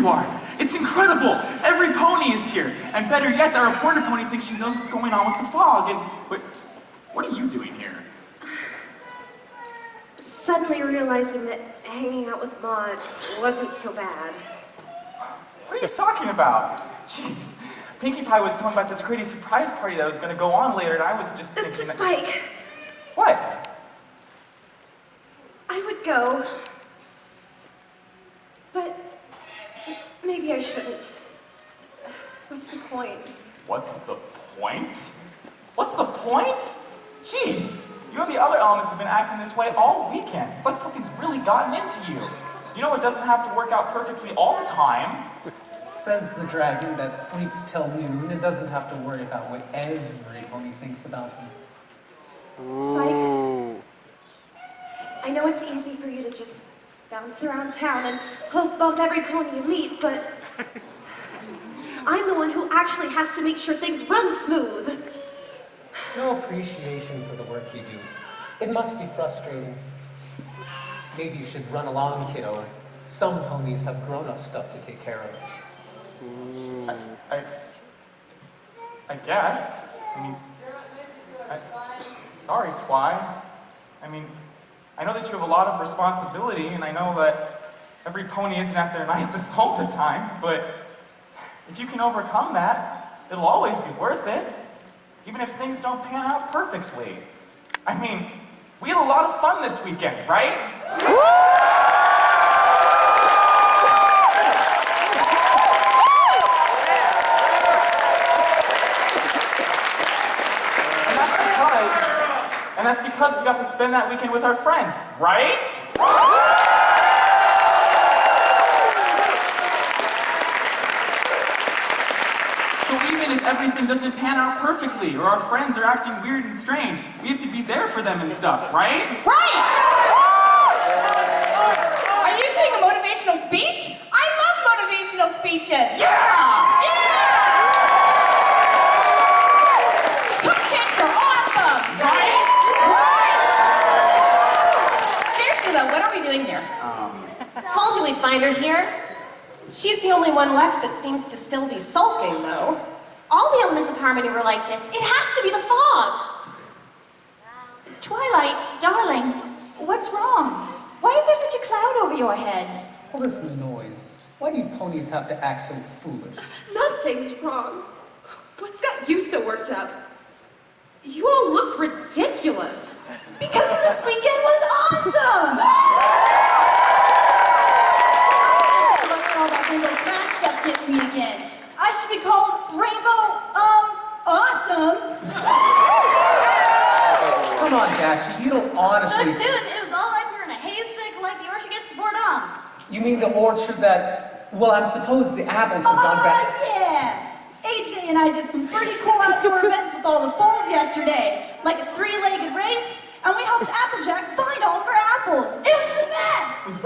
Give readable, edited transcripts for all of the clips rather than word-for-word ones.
you are. It's incredible. Every pony is here. And better yet, that reporter pony thinks she knows what's going on with the fog. And what are you doing here? Suddenly realizing that hanging out with Maud wasn't so bad. What are you talking about? Jeez. Pinkie Pie was telling about this crazy surprise party that was going to go on later, and I was just thinking Spike. What? I would go, but maybe I shouldn't. What's the point? What's the point? What's the point? Jeez, you and the other elements have been acting this way all weekend. It's like something's really gotten into you. You know it doesn't have to work out perfectly all the time. Says the dragon that sleeps till noon and doesn't have to worry about what every pony thinks about him. Spike, I know it's easy for you to just bounce around town and hoof bump every pony you meet, but I'm the one who actually has to make sure things run smooth. No appreciation for the work you do. It must be frustrating. Maybe you should run along, kiddo. Some ponies have grown-up stuff to take care of. I guess. I mean, sorry, Twy. I mean, I know that you have a lot of responsibility, and I know that every pony isn't at their nicest all the time, but if you can overcome that, it'll always be worth it, even if things don't pan out perfectly. I mean, we had a lot of fun this weekend, right? And that's because we got to spend that weekend with our friends, right? So even if everything doesn't pan out perfectly, or our friends are acting weird and strange, we have to be there for them and stuff, right? Right! Are you doing a motivational speech? I love motivational speeches! Yeah! Yeah! Cupcakes are awesome! Right? Seriously though, what are we doing here? Told you we'd find her here. She's the only one left that seems to still be sulking, though. All the elements of harmony were like this. It has to be the fog. Twilight, darling, what's wrong? Why is there such a cloud over your head? All this noise. Why do ponies have to act so foolish? Nothing's wrong. What's got you so worked up? You all look ridiculous. Because this weekend was awesome! All that rainbow crash stuff gets me again. I should be called Rainbow, awesome. Come on, Dashy, you don't honestly... Just dude, it was all like we were in a haze thick like the orchard gets before dawn. You mean the orchard that... Well, I'm supposed the apples have gone back... Yeah! AJ and I did some pretty cool outdoor events with all the foals yesterday. Like a 3-legged race, and we helped Applejack find all of her apples. It was the best!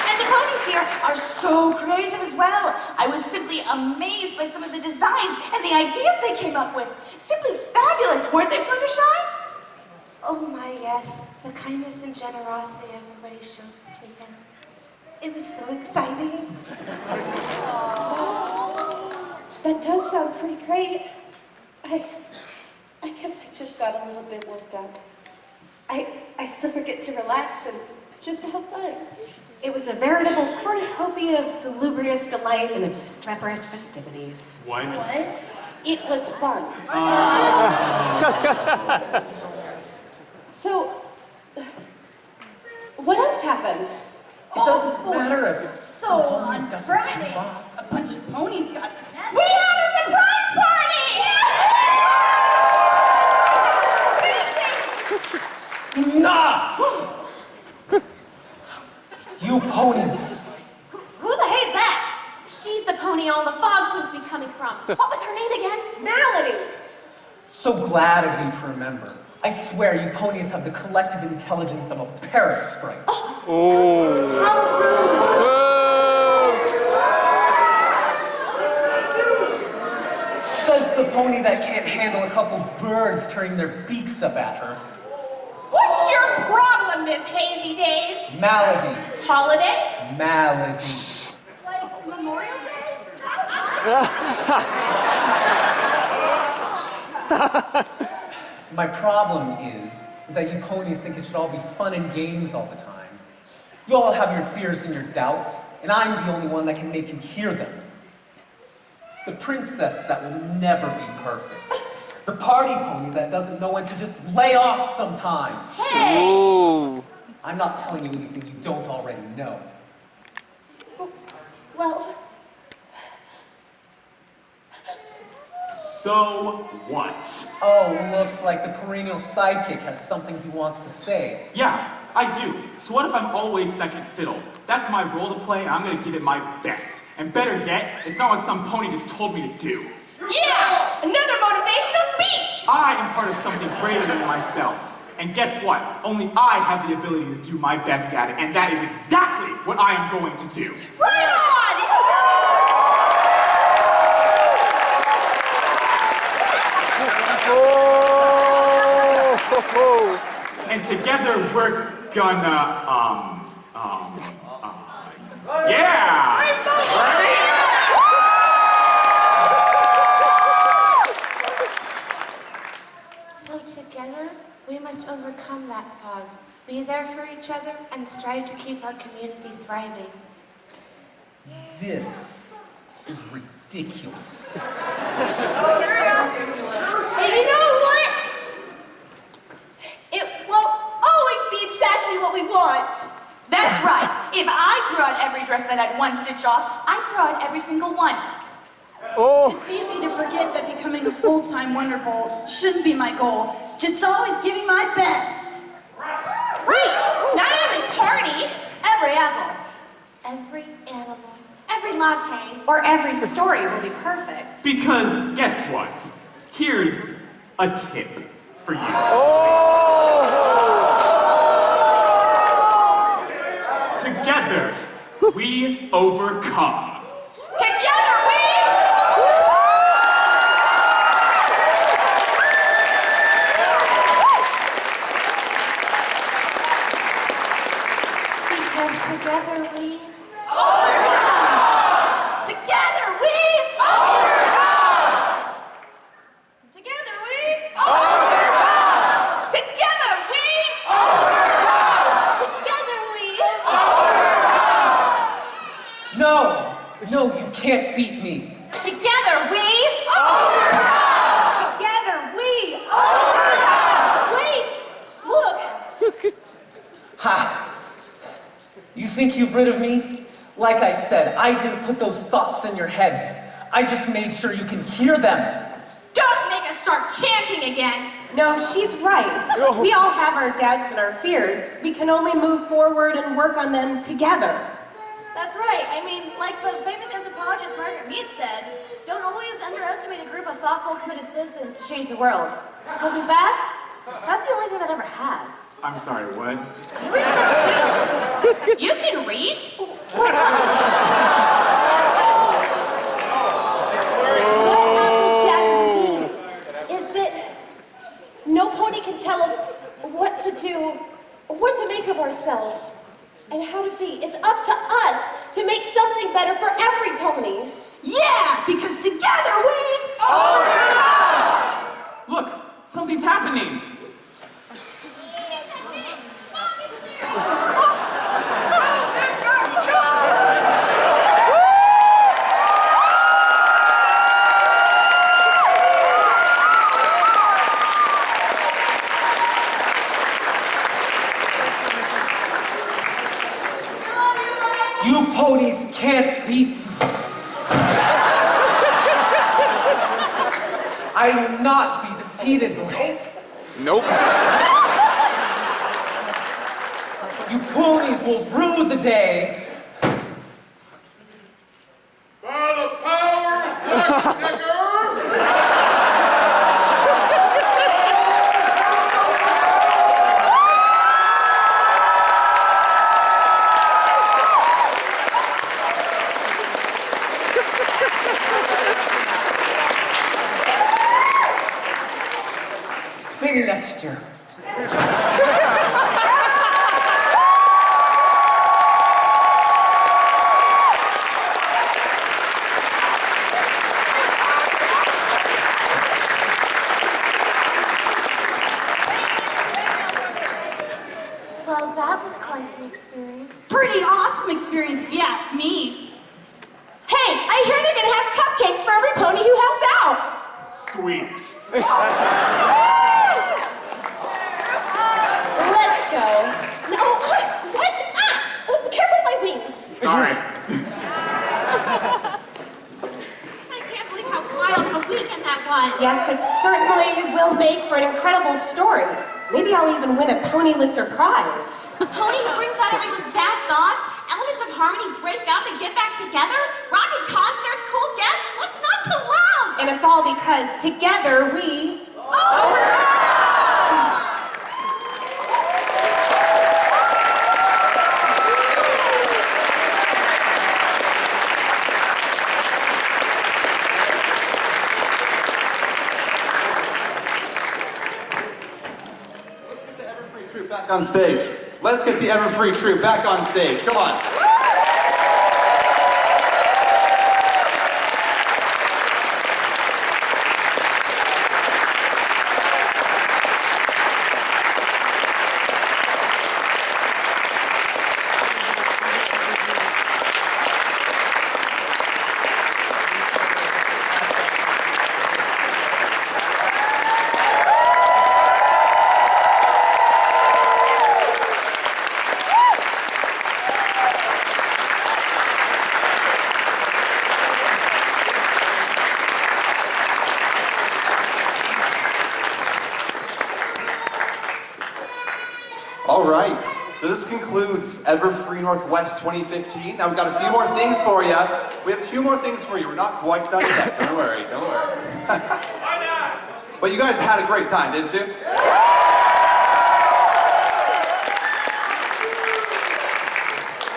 And the ponies here are so creative as well. I was simply amazed by some of the designs and the ideas they came up with. Simply fabulous, weren't they, Fluttershy? Oh my, yes. The kindness and generosity everybody showed this weekend. It was so exciting. That does sound pretty great. I guess I just got a little bit worked up. I still forget to relax and just have fun. It was a veritable cornucopia of salubrious delight and obstreperous festivities. What? It was fun. So, what else happened? It doesn't matter if So some ponies on got to Friday, goof off. a bunch of ponies got together. We had a surprise party! Enough! You ponies! Who the hell's that? She's the pony all the fog seems to be coming from. What was her name again? Melody! So glad of you to remember. I swear you ponies have the collective intelligence of a Paris sprite. Says the pony that can't handle a couple birds turning their beaks up at her. What's your problem, on Miss Hazy Days? Malady. Holiday? Malady. Like Memorial Day? That was last My problem is that you ponies think it should all be fun and games all the time. You all have your fears and your doubts, and I'm the only one that can make you hear them. The princess that will never be perfect. The party pony that doesn't know when to just lay off sometimes. Hey! Ooh. I'm not telling you anything you don't already know. Well, So what? Oh, looks like the perennial sidekick has something he wants to say. Yeah, I do. So what if I'm always second fiddle? That's my role to play, and I'm gonna give it my best. And better yet, it's not what some pony just told me to do. Yeah! Another motivational speech! I am part of something greater than myself. And guess what? Only I have the ability to do my best at it, and that is exactly what I am going to do. Right on! Oh. And together we're gonna, yeah! So together, we must overcome that fog, be there for each other, and strive to keep our community thriving. This is ridiculous. and you know what? It won't always be exactly what we want. That's right. If I threw out every dress that had one stitch off, I'd throw out every single one. Oh. It's easy to forget that becoming a full-time Wonderbolt shouldn't be my goal. Just always giving my best. Right. Not every party, every apple. Every animal. Every latte or every story will be perfect. Because guess what? Here's a tip for you. Oh. Together, we overcome. Together we... Because together we... Overcome! Together we... Overcome! Together we... Overcome! Together we... Overcome! Together we... No, you can't beat me. Together we... Overcome! Together we... Overcome! Wait! Look! Ha! You think you've rid of me? Like I said, I didn't put those thoughts in your head. I just made sure you can hear them. Don't make us start chanting again! No, she's right. We all have our doubts and our fears. We can only move forward and work on them together. That's right. I mean, like the famous anthropologist Margaret Mead said, don't always underestimate a group of thoughtful, committed citizens to change the world. Because in fact, that's the only thing that ever has. I'm sorry, what? You read stuff too. You can read? What Applejack means is that no pony can tell us what to do, or what to make of ourselves, and how to be. It's up to us to make something better for every pony. Yeah, because together we... Look, something's happening. You ponies can't beat me. I will not be defeated, Blake. Nope. You ponies will rue the day. By the power of Blacksticker! Maybe next year. pretty awesome experience if you ask me. Hey, I hear they're gonna have cupcakes for every pony who helped out. Sweet. Let's go. No, what? Ah! Oh, careful my wings. Sorry. I can't believe how wild of a weekend that was. Yes, it certainly will make for an incredible story. Maybe I'll even win a Pony Litzer prize. A pony who brings out everyone's bad thoughts, elements of harmony break up and get back together, rocking concerts, cool guests, what's not to love? And it's all because together we Overcome! Let's get the Everfree troupe back on stage. Let's get the Everfree troupe back on stage. Come on. All right, so this concludes Everfree Northwest 2015. Now we've got a few more things for you. We have a few more things for you. We're not quite done yet. Don't worry, don't worry. But you guys had a great time, didn't you?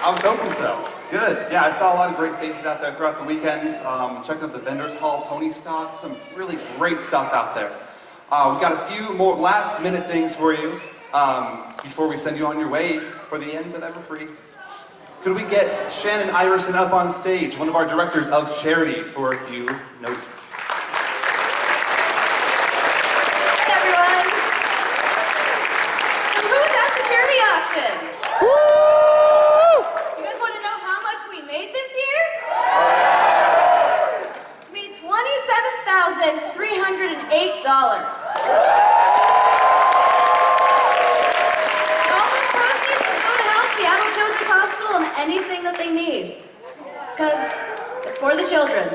I was hoping so. Good. Yeah, I saw a lot of great faces out there throughout the weekend. Checked out the vendors hall, pony stock, some really great stuff out there. We've got a few more last minute things for you. Before we send you on your way for the end of Everfree. Could we get Shannon Iverson up on stage, one of our directors of charity, for a few notes? Hey everyone! So who's at the charity auction? Do you guys want to know how much we made this year? We made $27,308. Seattle Children's Hospital and anything that they need. Because it's for the children.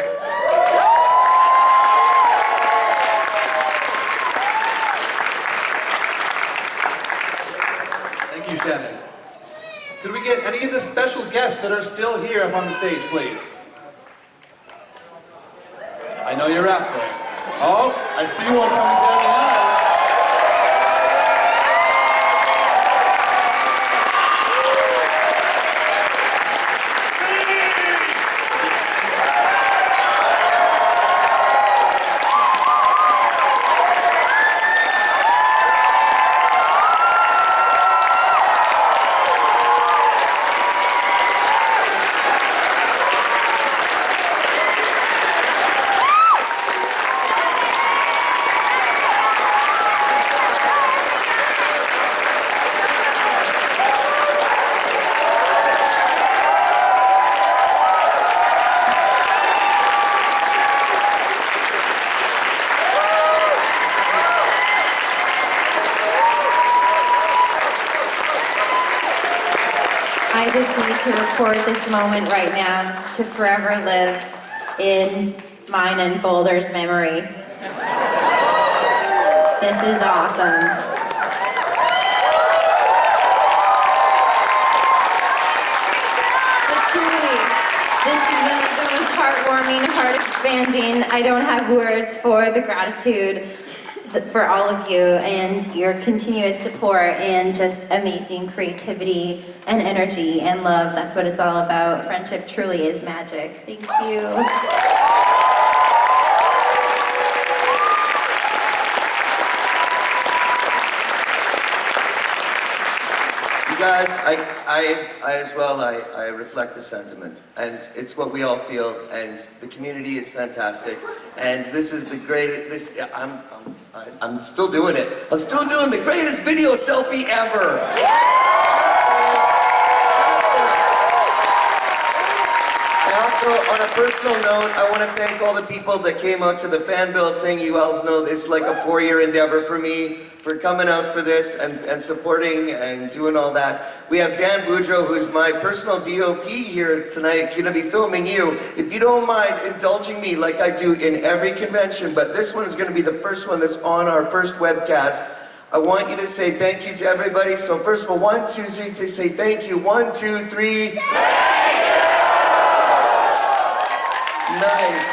Thank you, Shannon. Could we get any of the special guests that are still here up on the stage, please? I know you're out there. Oh, I see one coming down the aisle. I just need to record this moment right now to forever live in mine and Boulder's memory. This is awesome. But truly, this has been the most heartwarming, heart-expanding. I don't have words for the gratitude for all of you and your continuous support and just amazing creativity and energy and love. That's what it's all about. Friendship truly is magic. Thank you. You guys, I as well, I reflect the sentiment, and it's what we all feel, and the community is fantastic, and this is the greatest, I'm still doing it. I'm still doing the greatest video selfie ever. Also, on a personal note, I want to thank all the people that came out to the fan build thing. You all know it's like a 4-year endeavor for me, for coming out for this and supporting and doing all that. We have Dan Boudreau, who's my personal DOP here tonight, going to be filming you. If you don't mind indulging me like I do in every convention, but this one is going to be the first one that's on our first webcast. I want you to say thank you to everybody. So first of all, 1, 2, 3, to say thank you. 1, 2, 3. Thank you! Nice.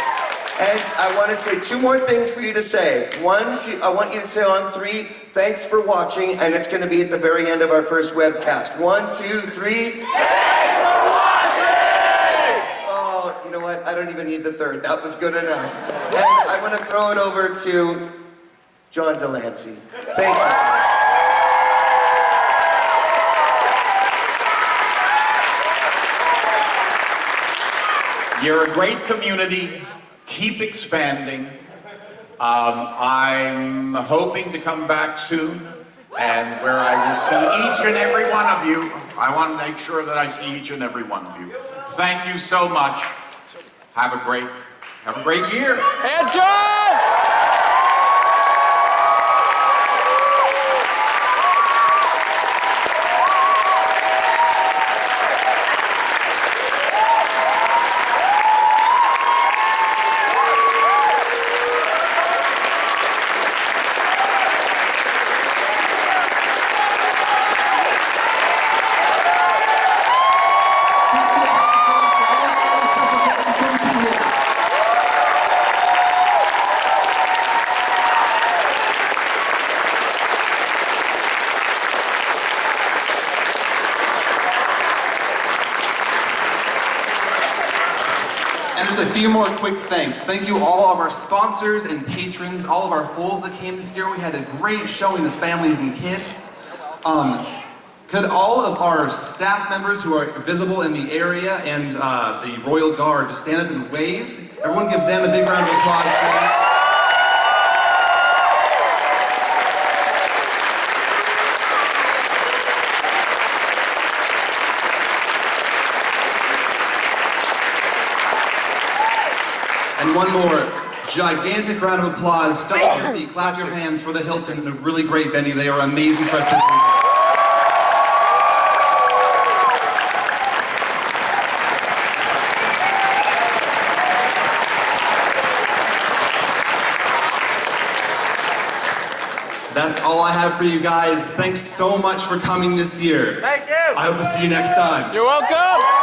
And I want to say 2 more things for you to say. 1, 2, I want you to say on 3, thanks for watching, and it's going to be at the very end of our first webcast. 1, 2, 3. Thanks for watching! Oh, you know what? I don't even need the 3rd. That was good enough. And I want to throw it over to John Delancey. Thank you. You're a great community. Keep expanding. I'm hoping to come back soon, and where I will see each and every one of you. I want to make sure that I see each and every one of you. Thank you so much. Have a great year. Hey, John! And just a few more quick thanks. Thank you all of our sponsors and patrons, all of our fools that came this year. We had a great showing of families and kids. Could all of our staff members who are visible in the area and the Royal Guard just stand up and wave? Everyone give them a big round of applause, please. And one more gigantic round of applause. Stomp your feet, clap your hands for the Hilton, a really great venue. They are amazing for us this weekend. That's all I have for you guys. Thanks so much for coming this year. Thank you. I hope to see you next time. You're welcome.